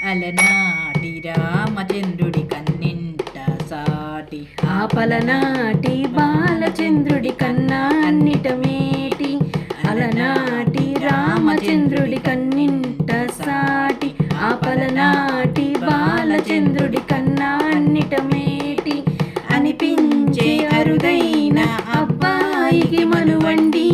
అలనాటి రామచంద్రుడి కన్నింట సాటి ఆపలనాటి బాలచంద్రుడి కన్నా అన్నిట మేటి అలనాటి రామచంద్రుడి కన్నింట సాటి ఆపలనాటి బాలచంద్రుడి కన్నా అన్నిట మేటి అనిపించే అరుదైన అబ్బాయికి మనువండి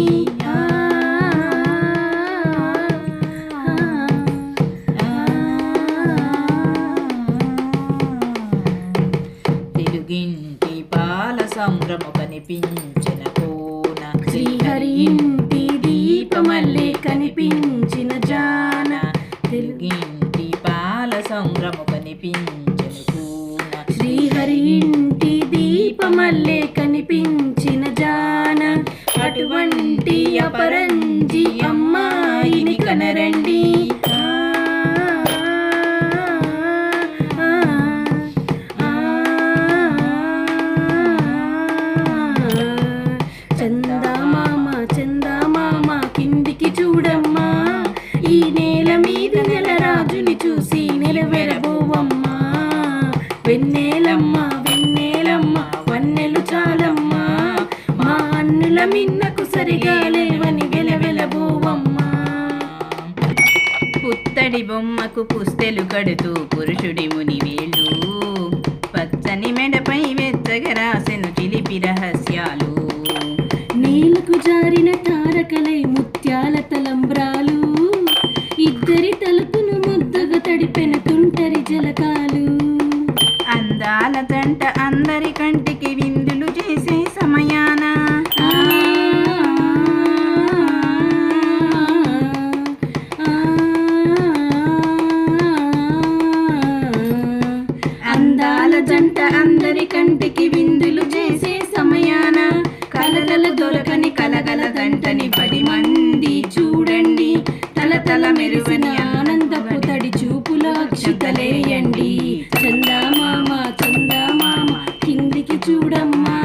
తెలుగింటి పాల సంభ్రమ కనిపించిన కోన శ్రీహరి ఇంటి దీపమల్లే కనిపించిన జాన తెలుగింటి పాల సంభ్రమ కనిపించిన కోన శ్రీహరి ఇంటి దీపమల్లే కనిపించిన జాన అటువంటి అపరంజి అమ్మాయిని కనరండి చందమామ చందమామ కిందికి చూడమ్మా ఈ నేల మీద నెలరాజుని చూసి నెలవెరబోవమ్మా వెన్నెలమ్మ వెన్నెలమ్మ వన్నెలు చాలమ్మా మా అన్నుల మిన్నకు సరిగా లేవని వెలవెలబోవమ్మా పుత్తడి బొమ్మకు పుస్తెలు కడుతూ పురుషుడి ముని వేళ్ళు పచ్చని మెడపై వెచ్చగా రాసెను చిలిపి రహస్యాలు నీలకు జారిన తారకలై ముత్యాల తలంబ్రాలు ఇద్దరి తలుపును ముద్దగా తడిపెన తుంటరి జలకాలు అందాల తంట అందరి కంటికి విందులు చేసే సమయాన అందాల జంట అందరి కంటికి విందులు చేసే సమయాన కలగల దొరకని కలగల దంటని 10 మంది చూడండి తలతల మెరువని ఆనందపు తడి చూపుల అక్షతలేయండి చందమామ చందమామ కిందికి చూడమ్మా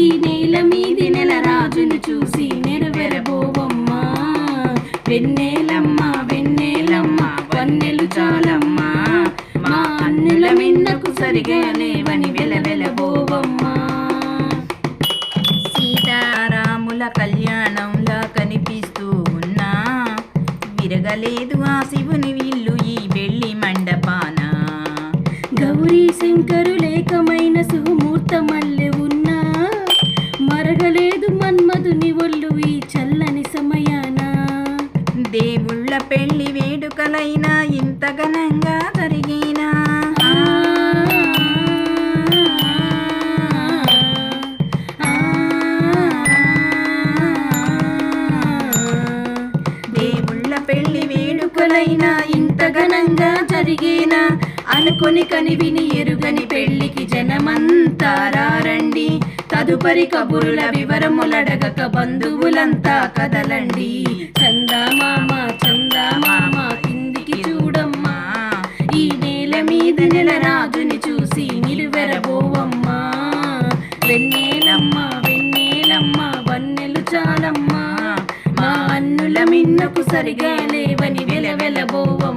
ఈ నేల మీది నెలరాజును చూసి నెరవెరబోవమ్మా వెన్నెలమ్మ వెన్నెలమ్మ వన్నెలు చాలమ్మా మా అన్నుల మిన్నకు సరిగా లేవని వెలవెలబోవమ్మా సీతారాముల కళ్యాణంలా కనిపిస్తూ ఉన్నా విరగలేదు ఆ శివుని వీళ్ళు ఈ పెళ్లి మండపాన గౌరీ శంకరులేకమైన సుముహూర్తమల్లె ఉన్నా మరగలేదు మన్మధుని ఒళ్ళు ఈ చల్లని సమయాన దేవుళ్ళ పెళ్లి వేడుకలైనా ఇంత ఘనంగా జరిగినా దేవుళ్ళ పెళ్లి వేడుకలైనా ఇంత ఘనంగా జరిగేనా అనుకొని కనివిని ఎరుగని పెళ్లికి జనమంతా రారండి తదుపరి కబురుల వివరములడగక బంధువులంతా కదలండి చందమామ చందమామ కిందికి చూడమ్మా ఈ నేల మీద నెలరాజుని చూసి నిలువెరబోవమ్మా వెన్నెలమ్మ వెన్నెలమ్మ వన్నెలు చాలమ్మా మా అన్నుల మిన్నకు సరిగా లేవని వెలవెలబోవమ్మా